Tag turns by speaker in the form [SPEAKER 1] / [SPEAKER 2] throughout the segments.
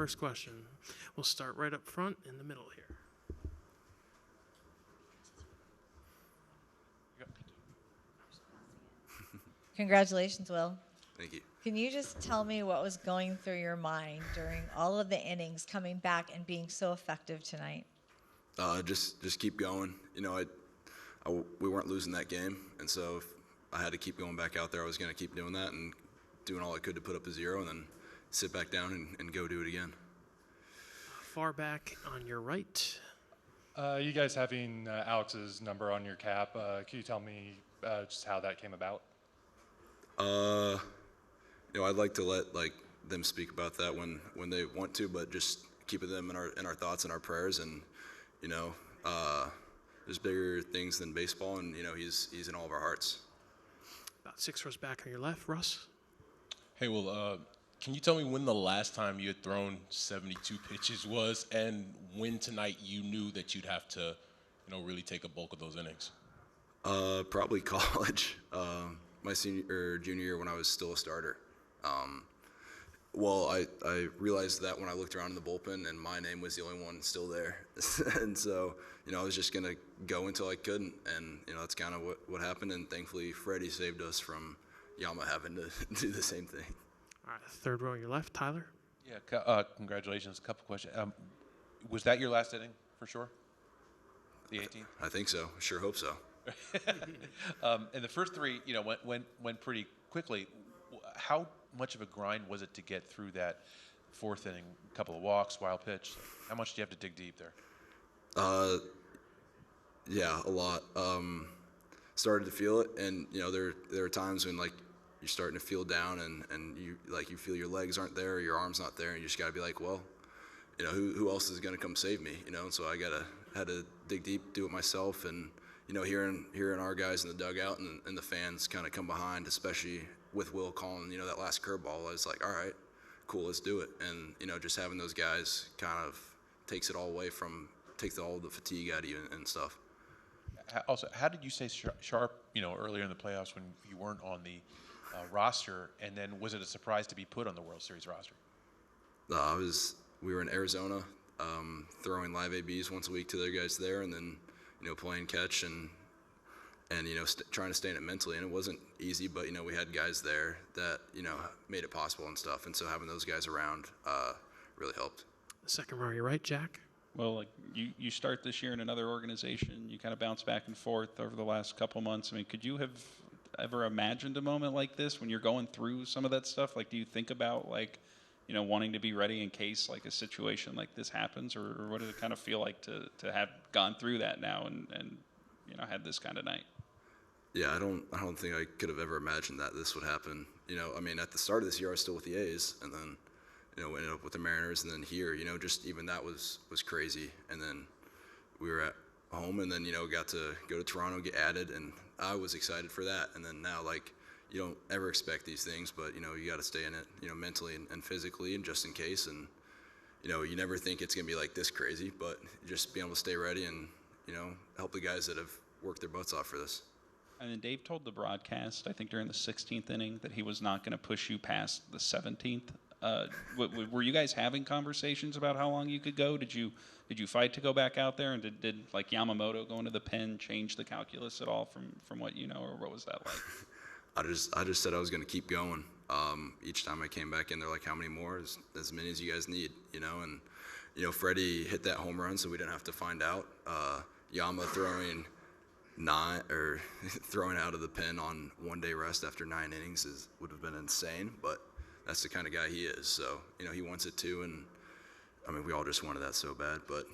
[SPEAKER 1] First question. We'll start right up front in the middle here.
[SPEAKER 2] Congratulations, Will.
[SPEAKER 3] Thank you.
[SPEAKER 2] Can you just tell me what was going through your mind during all of the innings, coming back and being so effective tonight?
[SPEAKER 3] Just keep going. We weren't losing that game, and so if I had to keep going back out there, I was going to keep doing that and doing all I could to put up a zero, and then sit back down and go do it again.
[SPEAKER 1] Far back on your right.
[SPEAKER 4] You guys having Alex's number on your cap, can you tell me just how that came about?
[SPEAKER 3] I'd like to let them speak about that when they want to, but just keeping them in our thoughts and our prayers. And there's bigger things than baseball, and he's in all of our hearts.
[SPEAKER 1] About 6 rows back on your left, Russ.
[SPEAKER 5] Hey, well, can you tell me when the last time you had thrown 72 pitches was, and when tonight you knew that you'd have to, really take a bulk of those innings?
[SPEAKER 3] Probably college. My senior or junior year when I was still a starter. I realized that when I looked around in the bullpen and my name was the only one still there. And so, I was just going to go until I couldn't. And, that's kind of what happened. And thankfully, Freddie saved us from Yama having to do the same thing.
[SPEAKER 1] All right, third row on your left, Tyler.
[SPEAKER 6] Yeah, congratulations. A couple questions. Was that your last inning for sure? The 18th?
[SPEAKER 3] I think so. Sure hope so.
[SPEAKER 6] And the first three, went pretty quickly. How much of a grind was it to get through that fourth inning? A couple of walks, wild pitch. How much do you have to dig deep there?
[SPEAKER 3] Yeah, a lot. Started to feel it, and there are times when you're starting to feel down, and you feel your legs aren't there, or your arms not there, and you just gotta be like, well, who else is gonna come save me? And so I had to dig deep, do it myself, and hearing our guys in the dugout and the fans kind of come behind, especially with Will calling, that last curveball, I was like, all right, cool, let's do it. And, just having those guys kind of takes all the fatigue out of you and stuff.
[SPEAKER 6] Also, how did you stay sharp, earlier in the playoffs when you weren't on the roster? And then was it a surprise to be put on the World Series roster?
[SPEAKER 3] We were in Arizona, throwing live ABs once a week to their guys there, and then, playing catch and trying to stay in it mentally. And it wasn't easy, but, we had guys there that, made it possible and stuff. And so having those guys around really helped.
[SPEAKER 1] Second row on your right, Jack.
[SPEAKER 7] Well, you start this year in another organization. You kind of bounce back and forth over the last couple months. I mean, could you have ever imagined a moment like this when you're going through some of that stuff? Do you think about, wanting to be ready in case, a situation like this happens? Or what does it kind of feel like to have gone through that now and had this kind of night?
[SPEAKER 3] Yeah, I don't think I could have ever imagined that this would happen. At the start of this year, I was still with the A's, and then, ended up with the Mariners, and then here, just even that was crazy. And then we were at home, and then, got to go to Toronto, get added, and I was excited for that. And then now, you don't ever expect these things, but, you got to stay in it, mentally and physically, and just in case. And, you never think it's going to be this crazy, but just being able to stay ready and, help the guys that have worked their butts off for this.
[SPEAKER 7] And then Dave told the broadcast, I think during the 16th inning, that he was not going to push you past the 17th. Were you guys having conversations about how long you could go? Did you fight to go back out there? And did Yamamoto going to the pen change the calculus at all from what you know, or what was that like?
[SPEAKER 3] I just said I was going to keep going. Each time I came back in, they're like, how many more? As many as you guys need, And, Freddie hit that home run, so we didn't have to find out. Yama throwing out of the pen on 1 day rest after 9 innings would have been insane, but that's the kind of guy he is. So, he wants it too, and we all just wanted that so bad, but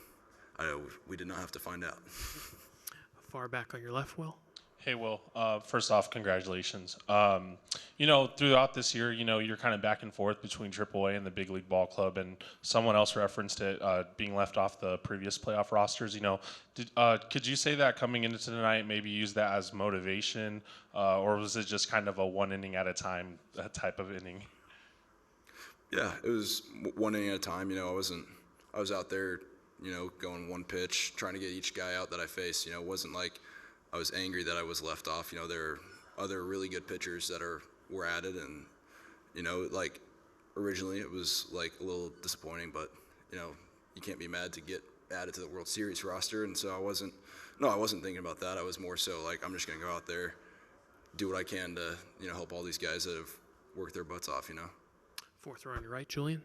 [SPEAKER 3] we did not have to find out.
[SPEAKER 1] Far back on your left, Will.
[SPEAKER 4] Hey, Will. First off, congratulations. Throughout this year, you're kind of back and forth between AAA and the big league ball club, and someone else referenced it being left off the previous playoff rosters. Could you say that coming into tonight, maybe use that as motivation, or was it just kind of a one inning at a time type of inning?
[SPEAKER 3] Yeah, it was one inning at a time. I was out there, going one pitch, trying to get each guy out that I faced. It wasn't like I was angry that I was left off. There are other really good pitchers that were added, and originally it was like a little disappointing, but you know, you can't be mad to get added to the World Series roster, and so I wasn't thinking about that. I was more so like, I'm just gonna go out there, do what I can to, you know, help all these guys that have worked their butts off, you know.
[SPEAKER 1] Fourth row on your right, Julian.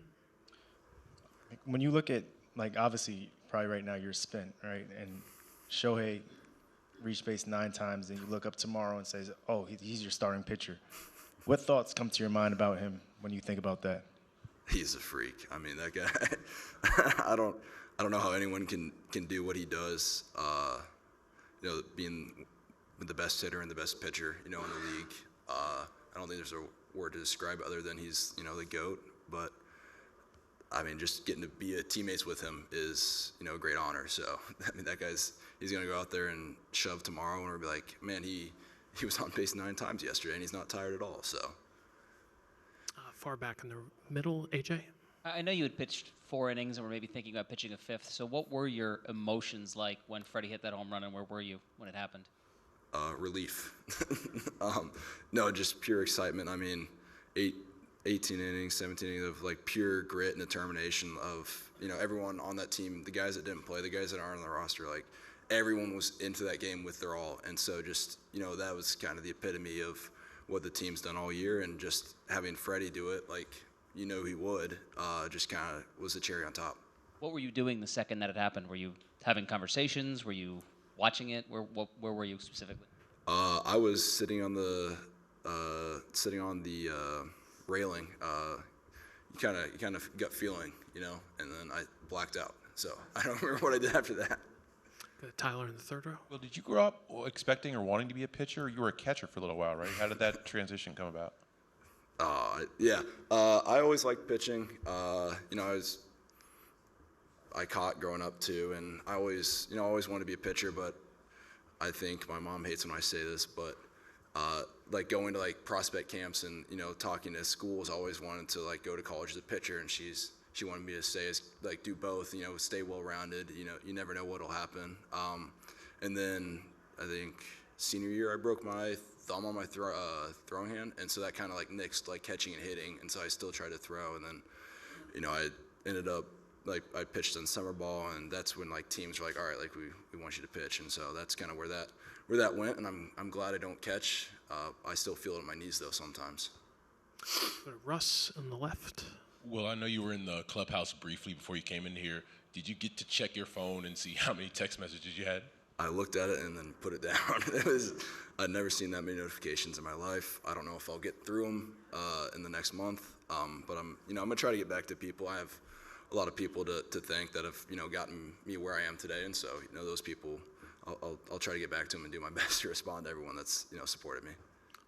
[SPEAKER 8] When you look at, like, obviously, probably right now you're spent, right? And Shohei reached base 9 times, and you look up tomorrow and says, oh, he's your starting pitcher. What thoughts come to your mind about him when you think about that?
[SPEAKER 3] He's a freak. I mean, that guy. I don't know how anyone can do what he does. You know, being the best hitter and the best pitcher, you know, in the league. I don't think there's a word to describe it other than he's, you know, the GOAT. But I mean, just getting to be teammates with him is, you know, a great honor. So I mean, he's gonna go out there and shove tomorrow, and we'll be like, man, he was on base 9 times yesterday, and he's not tired at all. So.
[SPEAKER 1] Far back in the middle, AJ.
[SPEAKER 9] I know you had pitched 4 innings and were maybe thinking about pitching a 5th. So what were your emotions like when Freddie hit that home run, and where were you when it happened?
[SPEAKER 3] Relief. No, just pure excitement. I mean, 18 innings, 17 innings of like pure grit and determination of, you know, everyone on that team, the guys that didn't play, the guys that aren't on the roster, like everyone was into that game with their all. And so just, you know, that was kind of the epitome of what the team's done all year, and just having Freddie do it like you know he would, just kind of was the cherry on top.
[SPEAKER 9] What were you doing the second that it happened? Were you having conversations? Were you watching it? Where were you specifically?
[SPEAKER 3] I was sitting on the railing. You kind of gut feeling, you know, and then I blacked out. So I don't remember what I did after that.
[SPEAKER 1] Tyler in the third row.
[SPEAKER 6] Well, did you grow up expecting or wanting to be a pitcher? Or you were a catcher for a little while, right? How did that transition come about?
[SPEAKER 3] Yeah. I always liked pitching. You know, I caught growing up too, and I always wanted to be a pitcher. But I think my mom hates when I say this, but like going to like prospect camps and, you know, talking to schools, I always wanted to like go to college as a pitcher, and she wanted me to say like do both, you know, stay well-rounded. You know, you never know what'll happen. And then I think senior year I broke my thumb on my throwing hand, and so that kind of like nixed like catching and hitting, and so I still tried to throw. And then, you know, I ended up like I pitched in summer ball, and that's when like teams were like, all right, like we want you to pitch, and so that's kind of where that went. And I'm glad I don't catch. I still feel it in my knees though sometimes.
[SPEAKER 1] Russ on the left.
[SPEAKER 5] Well, I know you were in the clubhouse briefly before you came in here. Did you get to check your phone and see how many text messages you had?
[SPEAKER 3] I looked at it and then put it down. I'd never seen that many notifications in my life. I don't know if I'll get through them in the next month, but I'm gonna try to get back to people. I have a lot of people to thank that have, you know, gotten me where I am today, and so, you know, those people, I'll try to get back to them and do my best to respond to everyone that's, you know, supported me.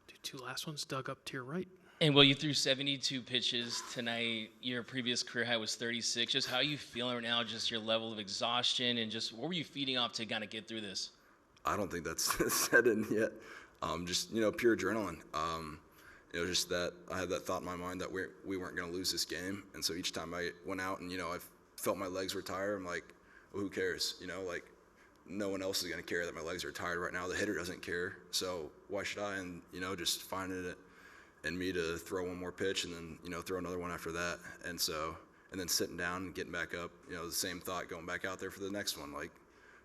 [SPEAKER 1] Do 2 last ones. Doug up to your right.
[SPEAKER 10] And well, you threw 72 pitches tonight. Your previous career high was 36. Just how are you feeling right now? Just your level of exhaustion, and just what were you feeding off to kind of get through this?
[SPEAKER 3] I don't think that's set in yet. Just, you know, pure adrenaline. You know, just that I had that thought in my mind that we weren't going to lose this game, and so each time I went out and, you know, I felt my legs were tired, I'm like, well, who cares? You know, like no one else is going to care that my legs are tired right now. The hitter doesn't care, so why should I? And, you know, just finding it in me to throw one more pitch and then, you know, throw another one after that. And then sitting down and getting back up, you know, the same thought going back out there for the next one, like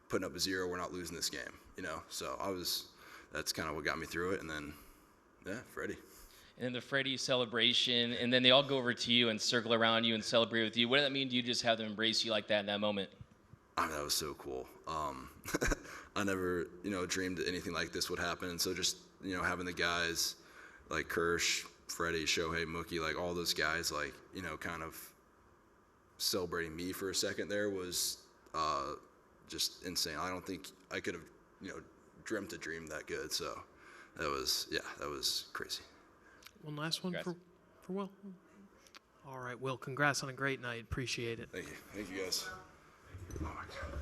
[SPEAKER 3] putting up a 0, we're not losing this game, you know. So that's kind of what got me through it. And then, yeah, Freddie.
[SPEAKER 10] And then the Freddie celebration, and then they all go over to you and circle around you and celebrate with you. What did that mean? Do you just have them embrace you like that in that moment?
[SPEAKER 3] I mean, that was so cool. I never, you know, dreamed that anything like this would happen. And so just, you know, having the guys like Kirsch, Freddie, Shohei, Mookie, like all those guys, like, you know, kind of celebrating me for a second there was just insane. I don't think I could have, you know, dreamt a dream that good. So that was crazy.
[SPEAKER 1] One last one
[SPEAKER 10] Congrats.
[SPEAKER 1] for Will. All right, Will, congrats on a great night. Appreciate it.
[SPEAKER 3] Thank you guys. Oh my God.